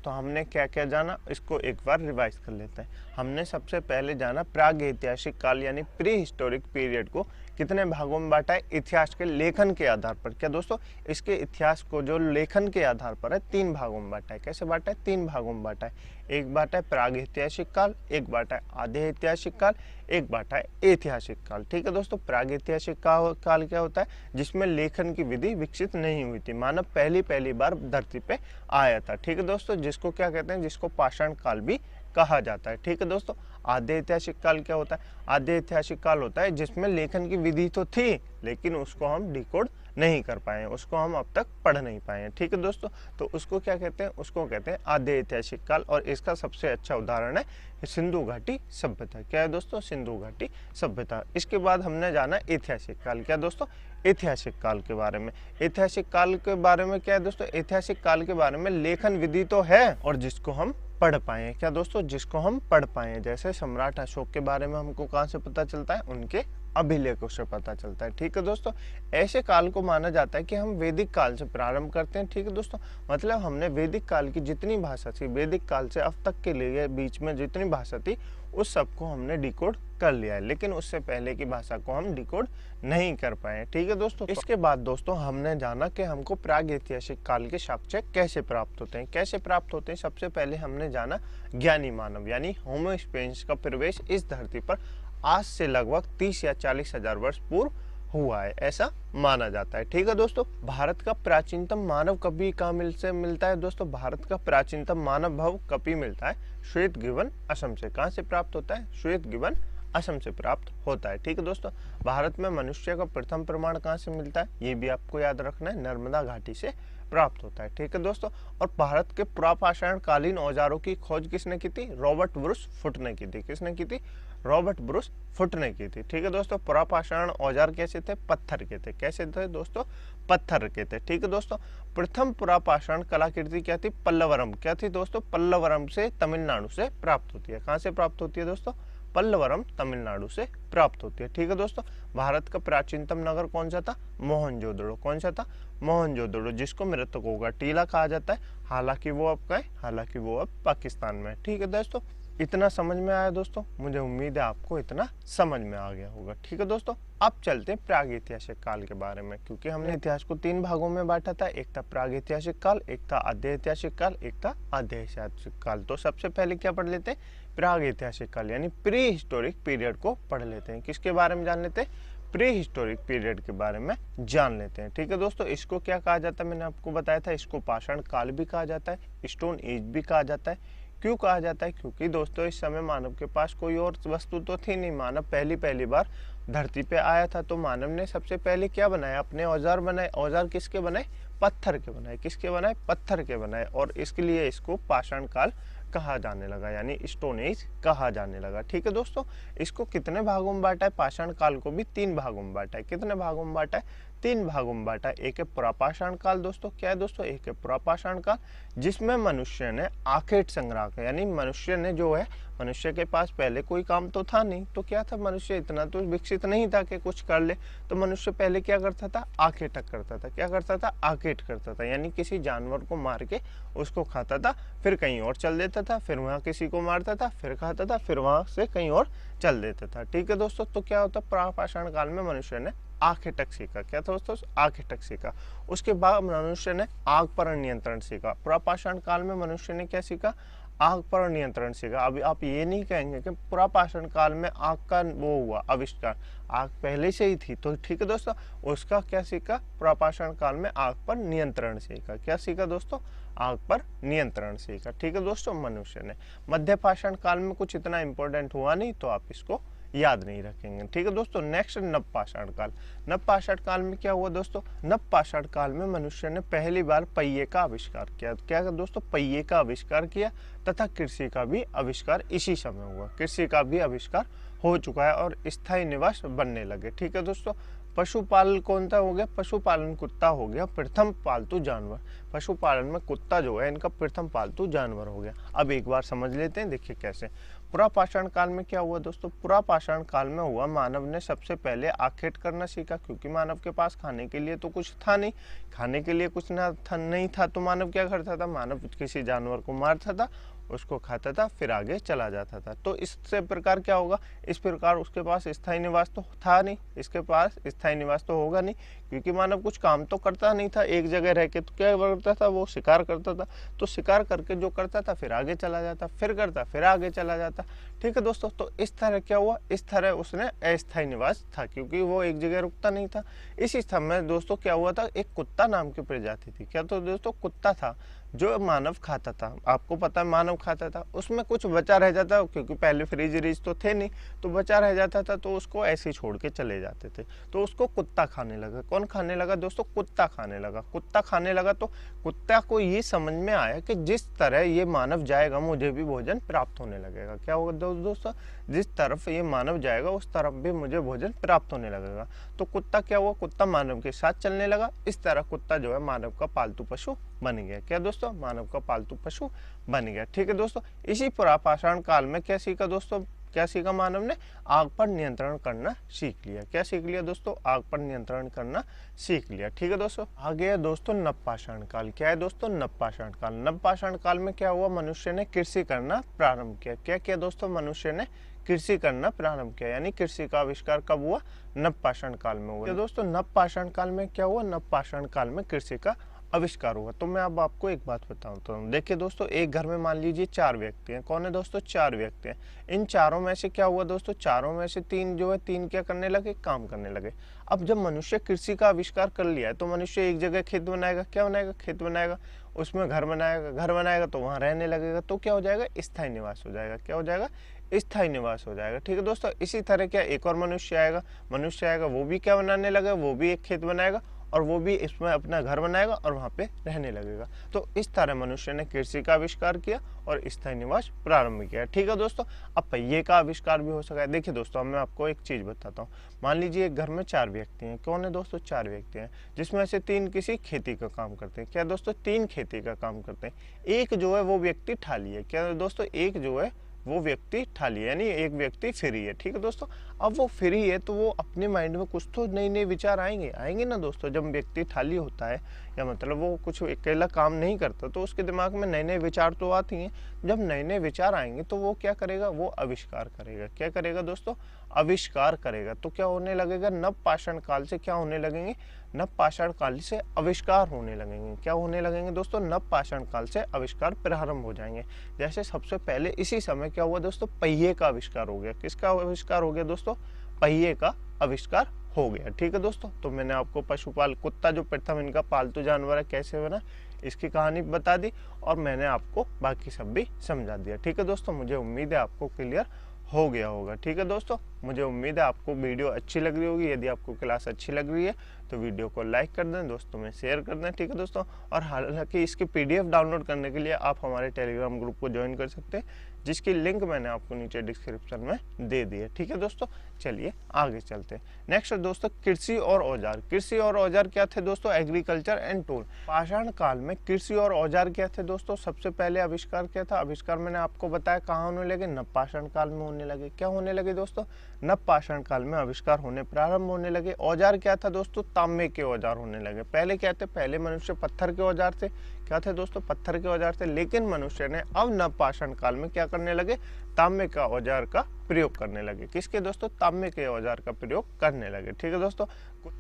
तो हमने क्या क्या जाना, इसको एक बार रिवाइज कर लेते हैं। हमने सबसे पहले जाना प्राग ऐतिहासिक काल यानी प्री हिस्टोरिक पीरियड को कितने भागों में बांटा है, इतिहास के लेखन के आधार पर। क्या दोस्तों, इसके इतिहास को जो लेखन के आधार पर है 3 भागों में बांटा है। कैसे बांटा है, 3 भागों में बांटा है। एक बांटा है प्राग ऐतिहासिक काल, एक बांटा है आधे ऐतिहासिक काल, एक बांटा है ऐतिहासिक काल। ठीक है दोस्तों, प्राग ऐतिहासिक काल क्या होता है, जिसमें लेखन की विधि विकसित नहीं हुई थी, मानव पहली बार धरती पे आया था। ठीक है दोस्तों, जिसको क्या कहते हैं, जिसको पाषाण काल भी कहा जाता है। ठीक है दोस्तों, आधे ऐतिहासिक काल क्या होता है, आधे ऐतिहासिक काल होता है जिसमें लेखन की विधि तो थी लेकिन उसको हम डिकोड नहीं कर पाए, उसको हम अब तक पढ़ नहीं पाए हैं। ठीक है दोस्तों, तो उसको क्या कहते हैं, उसको कहते हैं आधे ऐतिहासिक काल। और इसका सबसे अच्छा उदाहरण है सिंधु घाटी सभ्यता। क्या है दोस्तों, सिंधु घाटी सभ्यता। इसके बाद हमने जाना ऐतिहासिक काल। क्या दोस्तों, ऐतिहासिक काल के बारे में। ऐतिहासिक काल के बारे में क्या है दोस्तों, ऐतिहासिक काल के बारे में लेखन विधि तो है और जिसको हम पढ़ पाए हैं। क्या दोस्तों, जिसको हम पढ़ पाए हैं। जैसे सम्राट अशोक के बारे में हमको कहाँ से पता चलता है, उनके अभिलेखों से पता चलता है। ठीक है दोस्तों, ऐसे काल को माना जाता है कि हम वैदिक काल से प्रारंभ करते हैं। ठीक है दोस्तों, मतलब हमने वैदिक काल की जितनी भाषा थी, वैदिक काल से अब तक के लिए बीच में जितनी भाषा थी उस सबको हमने डिकोड कर लिया है, लेकिन उससे पहले की भाषा को हम डिकोड नहीं कर पाए। ठीक है दोस्तों, इसके बाद दोस्तों हमने जाना कि हमको प्राग ऐतिहासिक काल के साक्ष्य कैसे प्राप्त होते हैं। कैसे प्राप्त होते हैं, सबसे पहले हमने जाना ज्ञानी मानव यानी होमो सेपियंस का प्रवेश इस धरती पर आज से लगभग 30 या 40 हजार वर्ष पूर्व हुआ है, ऐसा माना जाता है। ठीक है दोस्तों, भारत का प्राचीनतम मानव कभी कहाँ मिलता है दोस्तों, भारत का प्राचीनतम मानव भव कभी मिलता है, श्वेत गिबन असम से। कहाँ से प्राप्त होता है, श्वेत गिबन असम से प्राप्त होता है। ठीक है दोस्तों, भारत में मनुष्य का प्रथम प्रमाण कहाँ से मिलता है, ये भी आपको याद रखना है, नर्मदा घाटी से प्राप्त होता है। ठीक है दोस्तों, और भारत के पुरापाषाण कालीन औजारों की खोज किसने की थी, रॉबर्ट ब्रूस फुट ने की थी। किसने की थी, रॉबर्ट ब्रूस फुट ने की थी। ठीक है दोस्तों, पुरापाषाण औजार कैसे थे, पत्थर के थे। कैसे थे दोस्तों, पत्थर के थे। ठीक है दोस्तों, प्रथम पुरापाषाण कलाकृति क्या थी, पल्लवरम। क्या थी दोस्तों, पल्लवरम से तमिलनाडु से प्राप्त होती है। कहाँ से प्राप्त होती है दोस्तों, पल्लवरम तमिलनाडु से प्राप्त होती है। ठीक है दोस्तों, भारत का प्राचीनतम नगर कौन सा था, मोहनजोदड़ो। कौन सा था, मोहनजोदड़ो, जिसको मृतकों का टीला कहा जाता है। हालांकि वो अब कहाँ है, हालांकि वो अब पाकिस्तान में। ठीक है दोस्तों, इतना समझ में आया दोस्तों, मुझे उम्मीद है आपको इतना समझ में आ गया होगा। ठीक है दोस्तों, अब चलते हैं प्राग ऐतिहासिक काल के बारे में, क्योंकि हमने इतिहास को 3 भागों में बांटा था। एक था प्राग ऐतिहासिक काल, एक था आधे ऐतिहासिक काल, एक था आधे ऐतिहासिक काल। तो सबसे पहले क्या पढ़ लेते हैं, प्राग ऐतिहासिक काल यानी प्री हिस्टोरिक पीरियड को पढ़ लेते हैं। किसके बारे में जान लेते हैं, प्री हिस्टोरिक पीरियड के बारे में जान लेते हैं। ठीक है दोस्तों, इसको क्या कहा जाता है, मैंने आपको बताया था, इसको पाषाण काल भी कहा जाता है, स्टोन एज भी कहा जाता है। क्यों कहा जाता है, क्योंकि दोस्तों इस समय मानव के पास कोई और वस्तु तो थी नहीं, मानव पहली बार धरती पे आया था तो मानव ने सबसे पहले क्या बनाया, अपने औजार बनाए। औजार किसके बनाए, पत्थर के बनाए। किसके बनाए, पत्थर के बनाए। और इसके लिए इसको पाषाण काल कहा जाने लगा, यानी स्टोन एज कहा जाने लगा। ठीक है दोस्तों, इसको कितने भागों में बांटा है, पाषाण काल को भी 3 भागों में बांटा है। कितने भागों में बांटा है, 3 भागों में बांटा है। एक है पुरापाषाण काल दोस्तों, क्या है दोस्तों, एक है पुरापाषाण काल जिसमें मनुष्य ने आखेट संग्रह किया, यानी मनुष्य ने जो है, मनुष्य के पास पहले कोई काम तो था नहीं, तो क्या था, मनुष्य इतना तो विकसित नहीं था कि कुछ कर ले। तो मनुष्य पहले क्या करता था, आखेटक करता था। क्या करता था, आखेट करता था, यानी किसी जानवर को मार के उसको खाता था, फिर कहीं और चल देता था, फिर वहाँ किसी को मारता था, फिर खाता था, फिर वहाँ से कहीं और चल देता था। ठीक है दोस्तों, तो क्या होता, पुरापाषाण काल में मनुष्य ने आखेटक सीखा। क्या था दोस्तों, आखेटक सीखा। उसके बाद मनुष्य ने आग पर नियंत्रण सीखा। पुरापाषाण काल में मनुष्य ने क्या सीखा, आग पर नियंत्रण सीखा। अभी आप ये नहीं कहेंगे कि पुरापाषाण काल में आग का वो हुआ आविष्कार, आग पहले से ही थी। तो ठीक है दोस्तों, उसका क्या सीखा, पुरापाषाण काल में आग पर नियंत्रण सीखा। क्या सीखा दोस्तों, आग पर नियंत्रण सीखा। ठीक है दोस्तों, मनुष्य ने। मध्य पाषाण काल में कुछ इतना इंपॉर्टेंट हुआ नहीं, तो आप इसको याद नहीं रखेंगे। ठीक है दोस्तों, नेक्स्ट नवपाषाण काल। नवपाषाण काल में क्या हुआ दोस्तों, नवपाषाण काल में मनुष्य ने पहली बार पहिए का आविष्कार किया। क्या दोस्तों, पहिए का आविष्कार किया, तथा कृषि का भी आविष्कार इसी समय हुआ। कृषि का भी आविष्कार हो चुका है और स्थायी निवास बनने लगे। ठीक है दोस्तों, पशुपालन कौन सा हो गया, पशुपालन कुत्ता हो गया प्रथम पालतू जानवर। पशुपालन में कुत्ता जो है इनका प्रथम पालतू जानवर हो गया। अब एक बार समझ लेते हैं, देखिए कैसे। पुरापाषाण काल में क्या हुआ दोस्तों, पुरापाषाण काल में हुआ, मानव ने सबसे पहले आखेट करना सीखा, क्योंकि मानव के पास खाने के लिए तो कुछ था नहीं, खाने के लिए कुछ नहीं था, तो मानव क्या करता था, मानव किसी जानवर को मारता था, उसको खाता था, फिर आगे चला जाता था। तो इससे प्रकार क्या होगा, इस प्रकार उसके पास स्थायी निवास तो था नहीं, इसके पास स्थायी निवास तो होगा नहीं, क्योंकि मानव कुछ काम तो करता नहीं था एक जगह रह के। तो क्या करता था, वो शिकार करता था। तो शिकार करके जो करता था, फिर आगे चला जाता, फिर करता, फिर आगे चला जाता। ठीक है दोस्तों, तो इस तरह क्या हुआ, इस तरह उसने अस्थायी निवास था, क्योंकि वो एक जगह रुकता नहीं था। इसी समय दोस्तों क्या हुआ था, एक कुत्ता नाम की प्रजाति थी। क्या तो दोस्तों, कुत्ता था जो मानव खाता था। आपको पता है मानव खाता था, उसमें कुछ बचा रह जाता, क्योंकि पहले फ्रिज रिज तो थे नहीं, तो बचा रह जाता था, तो उसको ऐसे ही छोड़ के चले जाते थे। तो उसको कुत्ता खाने लगा। कौन खाने लगा दोस्तों, कुत्ता खाने लगा। कुत्ता खाने लगा तो कुत्ता को ये समझ में आया कि जिस तरह ये मानव जाएगा, मुझे भी भोजन प्राप्त होने लगेगा। क्या होगा दोस्तों, जिस तरफ ये मानव जाएगा उस तरफ भी मुझे भोजन प्राप्त होने लगेगा। तो कुत्ता क्या हुआ, कुत्ता मानव के साथ चलने लगा। इस तरह कुत्ता जो है मानव का पालतू पशु बन गया। क्या दोस्तों, मानव का पालतू पशु बन गया। ठीक है दोस्तों, इसी पुरापाषाण काल में क्या सीखा दोस्तों, क्या सीखा मानव ने, आग पर नियंत्रण करना सीख लिया। क्या सीख लिया दोस्तों, आग पर नियंत्रण करना सीख लिया। ठीक है दोस्तों, आगे है दोस्तों नवपाषाण काल। क्या है दोस्तों, नवपाषाण काल। नवपाषाण काल में क्या हुआ, मनुष्य ने कृषि करना प्रारंभ किया। क्या किया दोस्तों, मनुष्य ने कृषि करना प्रारंभ किया, यानी कृषि का आविष्कार कब हुआ, नवपाषाण काल में हुआ। दोस्तों नवपाषाण काल में क्या हुआ, नवपाषाण काल में कृषि का आविष्कार हुआ। तो मैं अब आपको एक बात बताता हूँ। देखिए दोस्तों, एक घर में मान लीजिए 4 व्यक्ति हैं। कौन है दोस्तों, 4 व्यक्ति हैं। इन चारों में से क्या हुआ दोस्तों, चारों में से 3 जो है, 3 क्या करने लगे, काम करने लगे। अब जब मनुष्य कृषि का आविष्कार कर लिया है, तो मनुष्य एक जगह खेत बनाएगा। क्या बनाएगा, खेत बनाएगा, उसमें घर बनाएगा। घर बनाएगा तो वहाँ रहने लगेगा, तो क्या हो जाएगा, स्थायी निवास हो जाएगा। क्या हो जाएगा, स्थायी निवास हो जाएगा। ठीक है दोस्तों, इसी तरह क्या एक और मनुष्य आएगा, वो भी क्या बनाने लगा, वो भी एक खेत बनाएगा, और वो भी इसमें अपना घर बनाएगा और वहाँ पे रहने लगेगा। तो इस तरह मनुष्य ने कृषि का आविष्कार किया और स्थायी निवास प्रारंभ किया। ठीक है दोस्तों, अब पहिए का आविष्कार भी हो सका है। देखिए दोस्तों, मैं आपको एक चीज़ बताता हूँ। मान लीजिए एक घर में 4 व्यक्ति हैं। कौन है दोस्तों, 4 व्यक्ति हैं, जिसमें से 3 किसी खेती का काम करते हैं। क्या दोस्तों, 3 खेती का काम करते हैं। एक जो है वो व्यक्ति ठाली है। क्या दोस्तों, एक जो है वो व्यक्ति ठाली है, यानी एक व्यक्ति फ्री है। ठीक है दोस्तों, अब वो फ्री है तो वो अपने माइंड में कुछ तो नए नए विचार आएंगे ना दोस्तों। जब व्यक्ति खाली होता है, या मतलब वो कुछ अकेला काम नहीं करता, तो उसके दिमाग में नए नए विचार तो आती हैं। जब नए नए विचार आएंगे तो वो क्या करेगा, वो आविष्कार करेगा। क्या करेगा दोस्तों, आविष्कार करेगा। तो क्या होने लगेगा, नवपाषाण काल से क्या होने लगेंगे, नवपाषाण काल से आविष्कार होने लगेंगे। क्या होने लगेंगे दोस्तों, नवपाषाण काल से आविष्कार प्रारंभ हो जाएंगे। जैसे सबसे पहले इसी समय क्या हुआ दोस्तों, पहिए का आविष्कार हो गया। किसका आविष्कार हो गया दोस्तों, पहिए का आविष्कार हो गया। ठीक है दोस्तों, तो मैंने आपको पशुपाल कुत्ता जो प्रथम इनका पालतू जानवर है कैसे बना, इसकी कहानी बता दी, और मैंने आपको बाकी सब भी समझा दिया। ठीक है दोस्तों, मुझे उम्मीद है आपको क्लियर हो गया होगा। ठीक है दोस्तों, मुझे उम्मीद है आपको वीडियो अच्छी लग रही होगी। यदि आपको क्लास अच्छी लग रही है तो वीडियो को लाइक कर दें, दोस्तों में शेयर कर दें। ठीक है दोस्तों, और हालांकि इसकी PDF डाउनलोड करने के लिए आप हमारे टेलीग्राम ग्रुप को ज्वाइन कर सकते हैं, जिसकी लिंक मैंने आपको नीचे डिस्क्रिप्शन में दे दी है। ठीक है दोस्तों, चलिए आगे चलते हैं। नेक्स्ट दोस्तों, कृषि और औजार। कृषि और औजार क्या थे दोस्तों? Agriculture and tool. पाषाण काल में कृषि और औजार क्या थे दोस्तों? सबसे पहले आविष्कार क्या था? आविष्कार मैंने आपको बताया कहाँ होने लगे? नवपाषाण काल में होने लगे। क्या होने लगे दोस्तों? नवपाषाण काल में आविष्कार होने प्रारंभ होने लगे। औजार क्या था दोस्तों? तांबे के औजार होने लगे। पहले क्या थे? पहले मनुष्य पत्थर के औजार थे। क्या थे दोस्तों? पत्थर के औजार थे। लेकिन मनुष्य ने अब नवपाषाण काल में क्या करने लगे? तांबे का औजार का प्रयोग करने लगे। किसके दोस्तों? तांबे के औजार का प्रयोग करने लगे। ठीक है दोस्तों,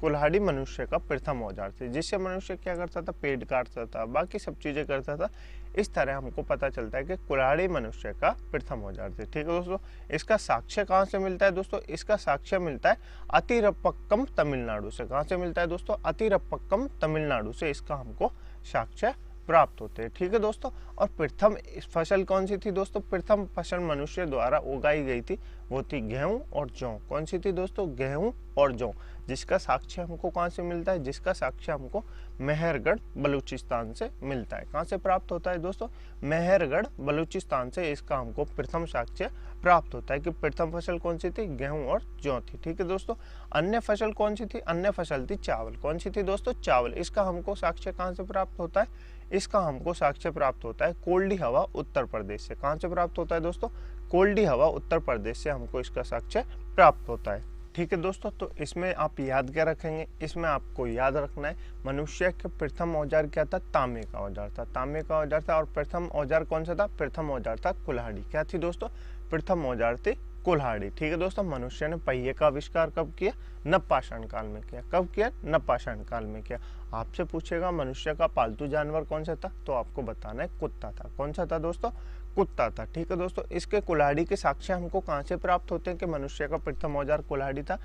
कुल्हाड़ी मनुष्य का प्रथम औजार थे, जिससे मनुष्य क्या करता था? पेड़ काटता था, बाकी सब चीजें करता था। इस तरह हमको पता चलता है कि कुल्हाड़ी मनुष्य का प्रथम औजार थे। ठीक है दोस्तों, इसका साक्ष्य कहाँ से मिलता है दोस्तों? इसका साक्ष्य मिलता है अतिरपक्कम तमिलनाडु से। कहाँ से मिलता है दोस्तों? अतिरपक्कम तमिलनाडु से इसका हमको साक्ष्य प्राप्त होते हैं। ठीक है दोस्तों, और प्रथम फसल कौन सी थी दोस्तों? प्रथम फसल मनुष्य द्वारा उगाई गई थी, वो थी गेहूं और जौ। कौन सी थी दोस्तों? गेहूं और जौ, जिसका साक्ष्य हमको कहाँ से मिलता है? जिसका साक्ष्य हमको मेहरगढ़ बलूचिस्तान से मिलता है। कहाँ से प्राप्त होता है दोस्तों? मेहरगढ़ बलूचिस्तान से इसका हमको प्रथम साक्ष्य प्राप्त होता है कि प्रथम फसल कौन सी थी? गेहूं और जौ थी। ठीक है दोस्तों, अन्य फसल कौन सी थी? अन्य फसल थी चावल। कौन सी थी दोस्तों? चावल। इसका हमको साक्ष्य कहाँ से प्राप्त होता है? इसका हमको साक्ष्य प्राप्त होता है कोल्डी हवा उत्तर प्रदेश से। कहाँ से प्राप्त होता है दोस्तों? कोल्डी हवा उत्तर प्रदेश से हमको इसका साक्ष्य प्राप्त होता है। ठीक है दोस्तों, तो इसमें आप याद क्या रखेंगे? इसमें आपको याद रखना है मनुष्य के प्रथम औजार क्या था? तांबे का औजार था। तांबे का औजार था। और प्रथम औजार कौन सा था? प्रथम औजार था कुल्हाड़ी। क्या थी दोस्तों? प्रथम औजार थी कुल्हाड़ी। ठीक है दोस्तों, मनुष्य ने पहिए का आविष्कार कब किया? नवपाषाण काल में किया। कब किया? नवपाषाण काल में किया। आपसे पूछेगा मनुष्य का पालतू जानवर कौन सा था, तो आपको बताना है कुत्ता था। कौन सा था दोस्तों? कुत्ता था। ठीक है दोस्तों, इसके कुल्हाड़ी के साक्ष्य हमको कहाँ से प्राप्त होते हैं कि मनुष्य का प्रथम औजार कुल्हाड़ी था?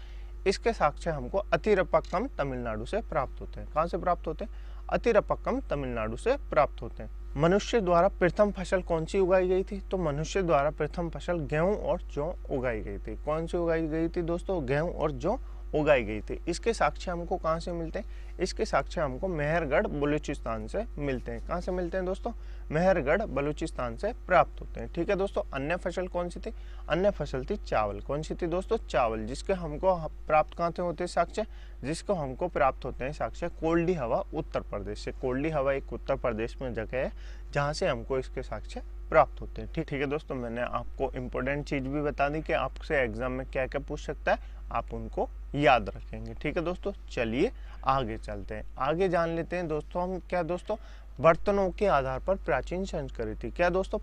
इसके साक्ष्य हमको अतिरपक्कम तमिलनाडु से प्राप्त होते हैं। कहाँ से प्राप्त होते हैं? अतिरपक्कम तमिलनाडु से प्राप्त होते हैं। मनुष्य द्वारा प्रथम फसल कौन सी उगाई गई थी? तो मनुष्य द्वारा प्रथम फसल गेहूं और जौ उगाई गई थी। कौन सी उगाई गई थी दोस्तों? गेहूं और जौ उगाई गई थी। इसके साक्ष्य हमको कहाँ से मिलते हैं? इसके साक्ष्य हमको मेहरगढ़ बलूचिस्तान से मिलते हैं। कहाँ से मिलते हैं दोस्तों? मेहरगढ़ बलूचिस्तान से प्राप्त होते हैं। ठीक है दोस्तों, अन्य फसल कौन सी थी? अन्य फसल थी चावल। कौन सी थी दोस्तों? चावल। जिसके हमको प्राप्त कहाँ से होते हैं साक्ष्य? जिसको हमको प्राप्त होते हैं साक्ष्य कोल्डी हवा उत्तर प्रदेश से। कोल्डी हवा एक उत्तर प्रदेश में जगह है जहाँ से हमको इसके साक्ष्य प्राप्त होते हैं। ठीक है दोस्तों, मैंने आपको इम्पोर्टेंट चीज भी बता दी कि आपसे एग्जाम में क्या क्या पूछ सकता है, आप उनको याद रखेंगे। ठीक है दोस्तों, चलिए आगे चलते हैं। आगे जान लेते हैं दोस्तों हम क्या दोस्तों? बर्तनों के आधार पर प्राचीन संस्कृति। क्या दोस्तों?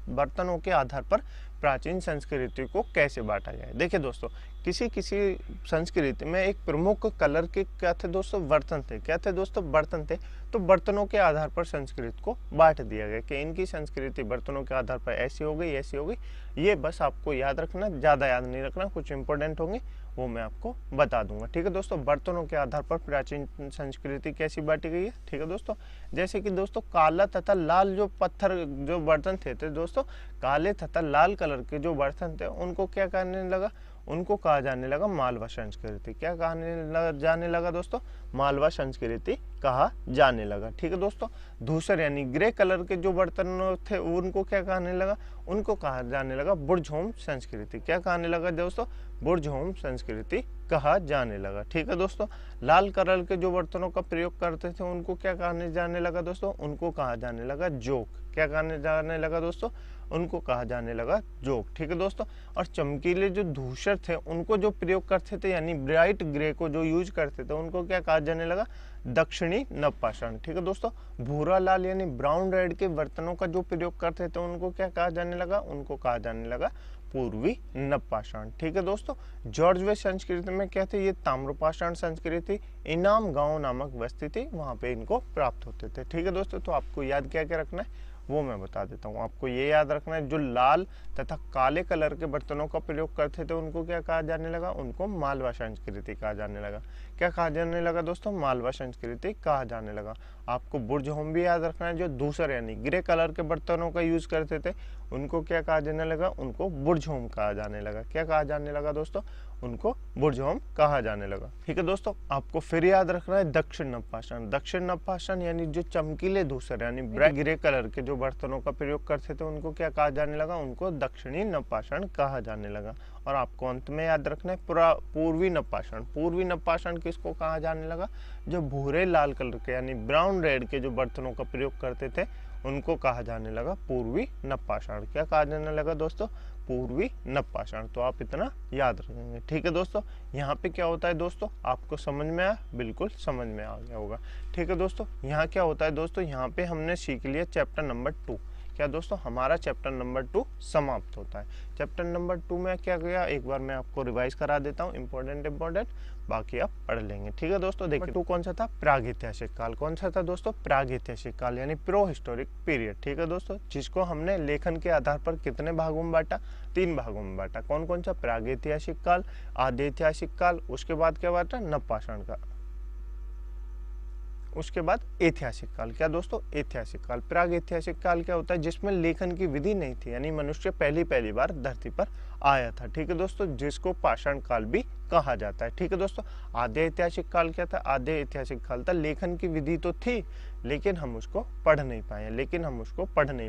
बर्तनों के आधार पर प्राचीन संस्कृति को कैसे बांटा जाए? देखिए दोस्तों, किसी संस्कृति में एक प्रमुख कलर के क्या थे दोस्तों? बर्तन थे। क्या थे दोस्तों? बर्तन थे। तो बर्तनों के आधार पर संस्कृति को बांट दिया गया कि इनकी संस्कृति बर्तनों के आधार पर ऐसी हो गई, ऐसी हो गई। ये बस आपको याद रखना, ज़्यादा याद नहीं रखना, कुछ इंपॉर्टेंट होंगे वो मैं आपको बता दूंगा। ठीक है दोस्तों, बर्तनों के आधार पर प्राचीन संस्कृति कैसी बांटी गई है? ठीक है दोस्तों, जैसे कि दोस्तों काला तथा लाल जो पत्थर जो बर्तन थे दोस्तों, काले तथा लाल कलर के जो बर्तन थे उनको क्या कहने लगा? उनको कहा जाने लगा मालवा संस्कृति। क्या जाने लगा दोस्तों? मालवा संस्कृति कहा जाने लगा। ठीक है दोस्तों, धूसर यानी ग्रे कलर के जो बर्तन थे उनको क्या कहने लगा? उनको कहा जाने लगा बुर्जहोम संस्कृति। क्या कहने लगा दोस्तों? बुर्जहोम संस्कृति कहा जाने लगा। ठीक है दोस्तों, लाल कलर के जो बर्तनों का प्रयोग करते थे उनको क्या कहने जाने लगा दोस्तों? उनको कहा जाने लगा जोक। क्या कहने जाने लगा दोस्तों? उनको कहा जाने लगा जोक। ठीक है दोस्तों, और चमकीले जो धूसर थे उनको जो प्रयोग करते थे यानी ब्राइट ग्रे को जो यूज करते थे उनको क्या कहा जाने लगा? दक्षिणी नवपाषाण। ठीक है दोस्तों, भूरा लाल यानी ब्राउन रेड के बर्तनों का जो प्रयोग करते थे उनको क्या कहा जाने लगा? उनको कहा जाने लगा पूर्वी नवपाषाण। ठीक है दोस्तों, जॉर्ज वे संस्कृति में क्या थे? ये ताम्रपाषाण संस्कृति, इनाम गांव नामक बस्ती थी, वहां पे इनको प्राप्त होते थे। ठीक है दोस्तों, तो आपको याद क्या क्या रखना है वो मैं बता देता हूँ। आपको ये याद रखना है जो लाल तथा काले कलर के बर्तनों का प्रयोग करते थे उनको क्या कहा जाने लगा? उनको मालवा संस्कृति कहा जाने लगा। क्या कहा जाने लगा दोस्तों? मालवा संस्कृति कहा जाने लगा। आपको बुर्जहोम भी याद रखना है, जो धूसर यानी ग्रे कलर के बर्तनों का यूज करते थे उनको क्या कहा जाने लगा, उनको बुर्जहोम कहा जाने लगा। क्या कहा जाने लगा दोस्तों, उनको बुर्जहोम कहा जाने लगा। ठीक है दोस्तों, आपको फिर याद रखना है दक्षिण नवपाषाण। दक्षिण नवपाषाण यानी जो चमकीले धूसर यानी ब्राइट ग्रे कलर के जो बर्तनों का प्रयोग करते थे उनको क्या कहा जाने लगा, उनको दक्षिणी नवपाषाण कहा जाने लगा। और आपको अंत में याद रखना है पूर्वी नवपाषाण। पूर्वी नवपाषाण किसको कहा जाने लगा, जो भूरे लाल कलर के यानी ब्राउन रेड के जो बर्तनों का प्रयोग करते थे उनको कहा जाने लगा पूर्वी नवपाषाण। क्या कहा जाने लगा दोस्तों, पूर्वी नवपाषाण। तो आप इतना याद रखेंगे। ठीक है दोस्तों, यहाँ पे क्या होता है दोस्तों, आपको समझ में आया, बिल्कुल समझ में आ गया होगा। ठीक है दोस्तों, यहाँ क्या होता है दोस्तों, यहाँ पे हमने सीख लिया चैप्टर नंबर 2। क्या दोस्तों, हमारा चैप्टर नंबर 2 समाप्त होता है। चैप्टर नंबर 2 में क्या गया, एक बार मैं आपको रिवाइज करा देता हूँ, इंपॉर्टेंट, बाकी आप पढ़ लेंगे। ठीक है दोस्तों, देखिए 2 कौन सा था, प्रागैतिहासिक काल। कौन सा था दोस्तों, प्रागैतिहासिक काल यानी प्रो हिस्टोरिक पीरियड। ठीक है दोस्तों, जिसको हमने लेखन के आधार पर कितने भागों में बांटा, 3 भागों में बांटा। कौन कौन सा, प्रागैतिहासिक काल, आद्य ऐतिहासिक काल, उसके बाद क्या बांटा, नवपाषाण काल, उसके बाद ऐतिहासिक काल। क्या दोस्तों, ऐतिहासिक काल। प्रागैतिहासिक काल क्या होता है, जिसमें लेखन की विधि नहीं थी यानी मनुष्य पहली बार धरती पर आया था। ठीक है दोस्तों, जिसको पाषाण काल भी कहा जाता है। ठीक है दोस्तों, आद्य ऐतिहासिक काल क्या था, आद्य ऐतिहासिक काल था लेखन की विधि तो थी लेकिन हम उसको पढ़ नहीं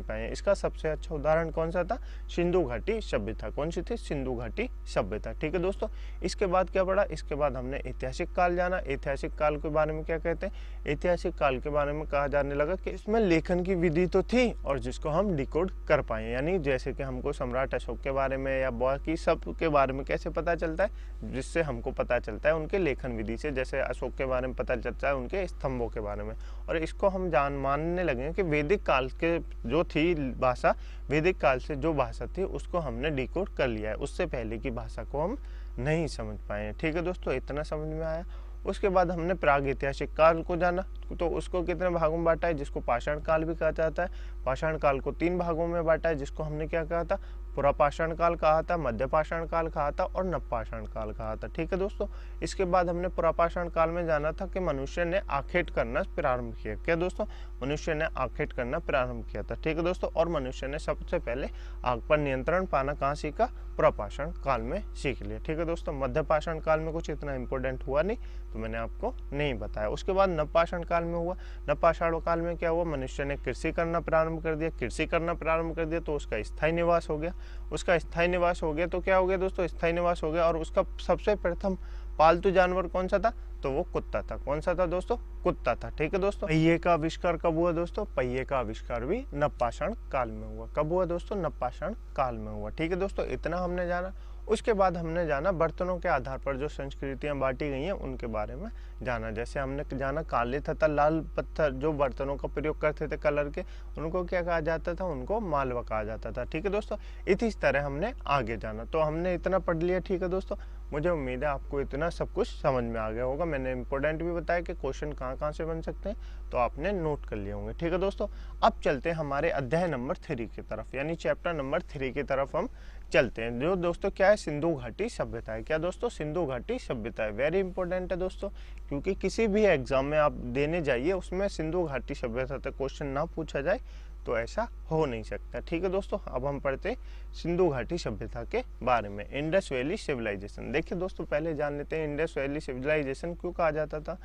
पाए। इसका सबसे अच्छा उदाहरण कौन सा था, सिंधु घाटी सभ्यता। कौन सी थी, सिंधु घाटी सभ्यता। ठीक है दोस्तों, इसके बाद क्या पढ़ा, इसके बाद हमने ऐतिहासिक काल जाना। ऐतिहासिक काल के बारे में क्या कहते हैं, ऐतिहासिक काल के बारे में कहा जाने लगा कि इसमें लेखन की विधि तो थी और जिसको हम डिकोड कर पाए, यानी जैसे कि हमको सम्राट अशोक के बारे में या बाकी सब के बारे में कैसे पता चलता है, जिससे हमको पता चलता है उनके लेखन विधि से। जैसे अशोक के बारे में पता चलता है उनके स्तंभों के बारे में। और इसको हम मानने लगे कि वैदिक काल के जो थी भाषा, वैदिक काल से जो भाषा थी उसको हमने डिकोड कर लिया है, उससे पहले की भाषा को हम नहीं समझ पाए। ठीक है दोस्तों, इतना समझ में आया। उसके बाद हमने प्रागैतिहासिक काल को जाना, तो उसको कितने भागों में बांटा है, जिसको पाषाण काल भी कहा जाता है। पाषाण काल को 3 भागों में बांटा है, जिसको हमने क्या कहा था, पुरापाषाण काल कहा था, मध्य पाषाण काल कहा था और नवपाषाण काल कहा था। ठीक है दोस्तों, इसके बाद हमने पुरापाषाण काल में जाना था कि मनुष्य ने आखेट करना प्रारंभ किया। क्या दोस्तों, मनुष्य ने आखेट करना प्रारंभ किया था। ठीक है दोस्तों, और मनुष्य ने सबसे पहले आग पर नियंत्रण पाना कहाँ सीखा, पुरापाषाण काल में सीख लिया। ठीक है दोस्तों, मध्य पाषाण काल में कुछ इतना इंपॉर्टेंट हुआ नहीं तो मैंने आपको नहीं बताया। उसके बाद नवपाषाण काल में हुआ। नवपाषाण काल में क्या हुआ, मनुष्य ने कृषि करना प्रारंभ कर दिया, तो उसका स्थायी निवास हो गया। तो क्या हो गया दोस्तों, स्थायी निवास हो गया। और उसका सबसे प्रथम पालतू जानवर कौन सा था, तो वो कुत्ता था। कौन सा था दोस्तों, कुत्ता था। ठीक है दोस्तों, पहिए का आविष्कार कब हुआ दोस्तों, पहिए का आविष्कार भी नवपाषाण काल में हुआ। कब हुआ दोस्तों, नवपाषाण काल में हुआ। ठीक है दोस्तों, इतना हमने जाना। उसके बाद हमने जाना बर्तनों के आधार पर जो संस्कृतियां बांटी गई हैं उनके बारे में जाना। जैसे हमने जाना काले तथा लाल पत्थर जो बर्तनों का प्रयोग करते थे कलर के, उनको क्या कहा जाता था, उनको मालवा कहा जाता था। ठीक है दोस्तों, इस तरह हमने आगे जाना। तो हमने इतना पढ़ लिया। ठीक है दोस्तों, मुझे उम्मीद है आपको इतना सब कुछ समझ में आ गया होगा। मैंने इंपॉर्टेंट भी बताया कि क्वेश्चन कहाँ से बन सकते हैं, तो आपने नोट कर लिए होंगे। ठीक है दोस्तों, अब चलते हैं हमारे अध्याय नंबर 3 की तरफ, यानी चैप्टर नंबर 3 की तरफ हम चलते हैं। जो दोस्तों क्या है, सिंधु घाटी सभ्यता है। क्या दोस्तों, सिंधु घाटी सभ्यता है। वेरी इंपॉर्टेंट है दोस्तों, क्योंकि किसी भी एग्जाम में आप देने जाइए उसमें सिंधु घाटी सभ्यता तक क्वेश्चन ना पूछा जाए तो ऐसा हो नहीं सकता। ठीक है दोस्तों, अब हम पढ़ते सिंधु घाटी सभ्यता के बारे में। Indus Valley Civilisation. देखिए दोस्तों, पहले जान लेते हैं इंडस वैली सिविलाइजेशन क्यों कहा जाता था।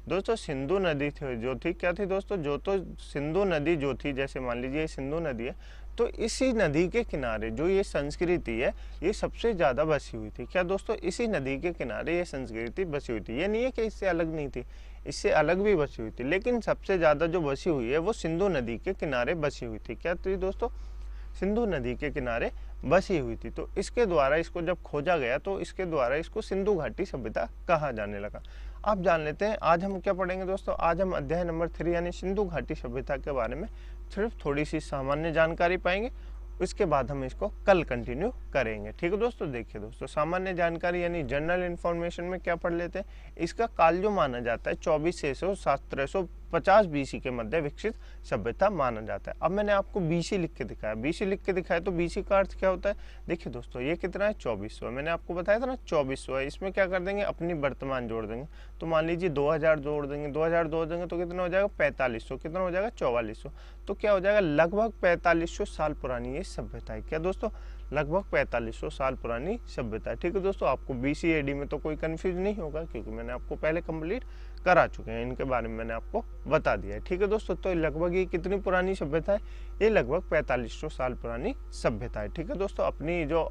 दोस्तों, सिंधु नदी जो थी, क्या थी दोस्तों, सिंधु नदी जो थी, जैसे मान लीजिए सिंधु नदी है, तो इसी नदी के किनारे जो ये संस्कृति है ये सबसे ज़्यादा बसी हुई थी। क्या दोस्तों, इसी नदी के किनारे ये संस्कृति बसी हुई थी। ये नहीं है कि इससे अलग नहीं थी, इससे अलग भी बसी हुई थी, लेकिन सबसे ज़्यादा जो बसी हुई है वो सिंधु नदी के किनारे बसी हुई थी। क्या थी दोस्तों, सिंधु नदी के किनारे बसी हुई थी। तो इसके द्वारा इसको जब खोजा गया तो इसके द्वारा इसको सिंधु घाटी सभ्यता कहा जाने लगा। आप जान लेते हैं आज हम क्या पढ़ेंगे दोस्तों। आज हम अध्याय नंबर 3 यानी सिंधु घाटी सभ्यता के बारे में सिर्फ थोड़ी सी सामान्य जानकारी पाएंगे। उसके बाद हम इसको कल कंटिन्यू करेंगे। ठीक है दोस्तों, देखिए दोस्तों, सामान्य जानकारी यानी जनरल इन्फॉर्मेशन में क्या पढ़ लेते हैं। इसका काल जो माना जाता है 2400 से 1700 750 BC के मध्य विकसित सभ्यता माना जाता है। अब मैंने आपको BC लिख के दिखाया, BC लिख के दिखाया तो BC का अर्थ क्या होता है? देखिए दोस्तों, ये कितना है? 2400 है। मैंने आपको बताया था ना 2400 है। इसमें क्या कर देंगे? अपनी वर्तमान जोड़ देंगे। तो मान लीजिए 2000 जोड़ देंगे, 2000 जोड़ देंगे तो कितना हो जाएगा? 4500। कितना हो जाएगा? 4400। तो क्या हो जाएगा? लगभग 4500 साल पुरानी ये सभ्यता है। क्या दोस्तों? लगभग 4500 साल पुरानी सभ्यता है। ठीक है दोस्तों, आपको BC AD में तो कोई कंफ्यूज नहीं होगा, क्योंकि मैंने आपको पहले कंप्लीट करा चुके हैं, इनके बारे में मैंने आपको बता दिया है। ठीक है दोस्तों, तो लगभग ये कितनी पुरानी सभ्यता है? ये लगभग 4500 साल पुरानी सभ्यता है। ठीक है दोस्तों,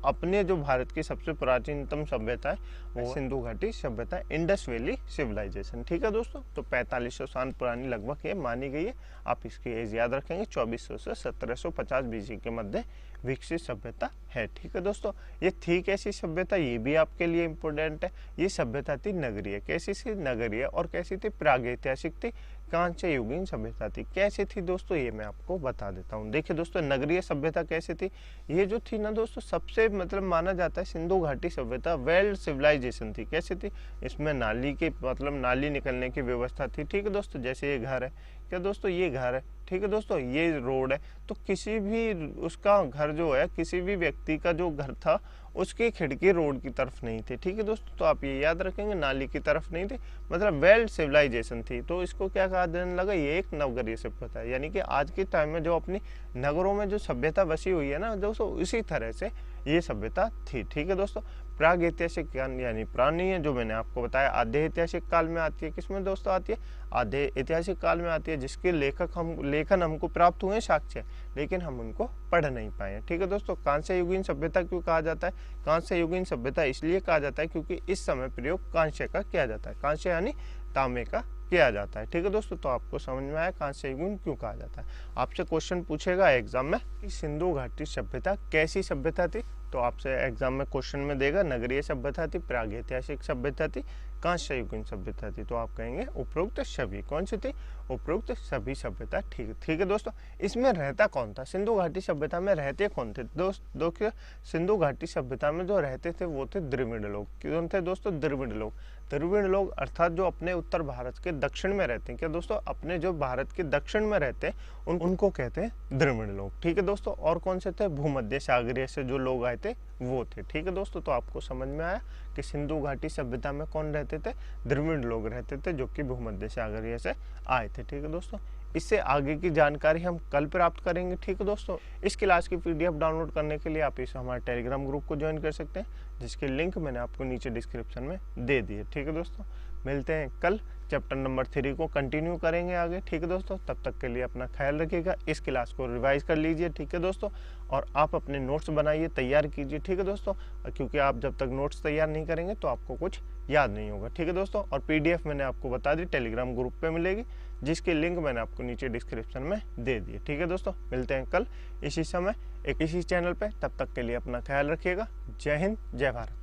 अपने जो भारत की सबसे प्राचीनतम सभ्यता है वो सिंधु घाटी सभ्यता है, इंडस वैली सिविलाइजेशन। ठीक है दोस्तों, तो 4500 साल पुरानी लगभग ये मानी गई है। आप इसकी एज याद रखेंगे, 2400 से 1750 BC के मध्य विकसित सभ्यता है। ठीक है दोस्तों, ये थी कैसी सभ्यता, ये भी आपके लिए इम्पोर्टेंट है। ये सभ्यता थी नगरीय। कैसी थी? नगरीय। और कैसी थी? प्रागैतिहासिक थी, कांस्य युगीन सभ्यता थी। कैसी थी दोस्तों, ये मैं आपको बता देता हूँ। देखिए दोस्तों, नगरीय सभ्यता कैसी थी? ये जो थी ना दोस्तों, सबसे माना जाता है सिंधु घाटी सभ्यता वेल सिविलाइजेशन थी। कैसी थी? इसमें नाली के नाली निकलने की व्यवस्था थी। ठीक है दोस्तों, जैसे ये घर है, क्या दोस्तों ये घर है, ठीक है दोस्तों, ये रोड है, तो किसी भी उसका घर जो है, किसी भी व्यक्ति का जो घर था उसकी खिड़की रोड की तरफ नहीं थी। ठीक है दोस्तों, तो आप ये याद रखेंगे, नाली की तरफ नहीं थी, वेल सिविलाइजेशन थी। तो इसको क्या कहा जाने लगा? ये एक नवगरीय सभ्यता है। यानी कि आज के टाइम में जो अपनी नगरों में जो सभ्यता बसी हुई है ना दोस्तों, उसी तरह से ये सभ्यता थी। ठीक है दोस्तों, प्राग ऐतिहासिक ज्ञान यानी पुरानी है, जो मैंने आपको बताया आधे ऐतिहासिक काल में आती है। किसमें दोस्तों आती है? आधे ऐतिहासिक काल में आती है, जिसके लेखन हमको प्राप्त हुए साक्ष्य, लेकिन हम उनको पढ़ नहीं पाए। ठीक है दोस्तों, कांस्य युगीन सभ्यता क्यों कहा जाता है? कांस्य युगीन सभ्यता इसलिए कहा जाता है क्योंकि इस समय प्रयोग कांस्य का किया जाता है। कांस्य यानी तांबे का किया जाता है। ठीक है दोस्तों, तो आपको समझ में आया कांस्य युगीन क्यों कहा जाता है। आपसे क्वेश्चन पूछेगा एग्जाम में कि सिंधु घाटी सभ्यता कैसी सभ्यता थी, तो आपसे एग्जाम में क्वेश्चन में देगा नगरीय सभ्यता थी, प्रागैतिहासिक सभ्यता थी, कांस्य युगीन सभ्यता थी। तो आप कहेंगे उपरोक्त सभी। कौन सी थी? उपरोक्त सभी सभ्यता। ठीक है दोस्तों, इसमें रहता कौन था? सिंधु घाटी सभ्यता में रहते कौन थे? दोस्तों, सिंधु घाटी सभ्यता में जो रहते थे वो थे द्रविड़ लोग। कौन थे दोस्तों? द्रविड़ लोग। द्रविड़ लोग अर्थात जो अपने उत्तर भारत के दक्षिण में रहते हैं। क्या दोस्तों? अपने जो भारत के दक्षिण में रहते हैं उनको कहते हैं द्रविड़ लोग। ठीक है दोस्तों, और कौन से थे? भूमध्य सागरीय से जो लोग आए थे वो थे। ठीक है दोस्तों, तो आपको समझ में आया कि सिंधु घाटी सभ्यता में कौन रहते थे? द्रविड़ लोग रहते थे, जो कि भूमध्य सागरीय से आए थे। ठीक है दोस्तों, इससे आगे की जानकारी हम कल प्राप्त करेंगे। ठीक है दोस्तों, इस क्लास की PDF डाउनलोड करने के लिए आप इस हमारे टेलीग्राम ग्रुप को ज्वाइन कर सकते हैं, जिसकी लिंक मैंने आपको नीचे डिस्क्रिप्शन में दे दी है। ठीक है दोस्तों, मिलते हैं कल, चैप्टर नंबर 3 को कंटिन्यू करेंगे आगे। ठीक है दोस्तों, तब तक के लिए अपना ख्याल रखिएगा, इस क्लास को रिवाइज कर लीजिए। ठीक है दोस्तों, और आप अपने नोट्स बनाइए, तैयार कीजिए। ठीक है दोस्तों, क्योंकि आप जब तक नोट्स तैयार नहीं करेंगे तो आपको कुछ याद नहीं होगा। ठीक है दोस्तों, और PDF मैंने आपको बता दी टेलीग्राम ग्रुप पे मिलेगी, जिसकी लिंक मैंने आपको नीचे डिस्क्रिप्शन में दे दी है। ठीक है दोस्तों, मिलते हैं कल इसी समय इसी चैनल पे। तब तक के लिए अपना ख्याल रखिएगा। जय हिंद, जय भारत।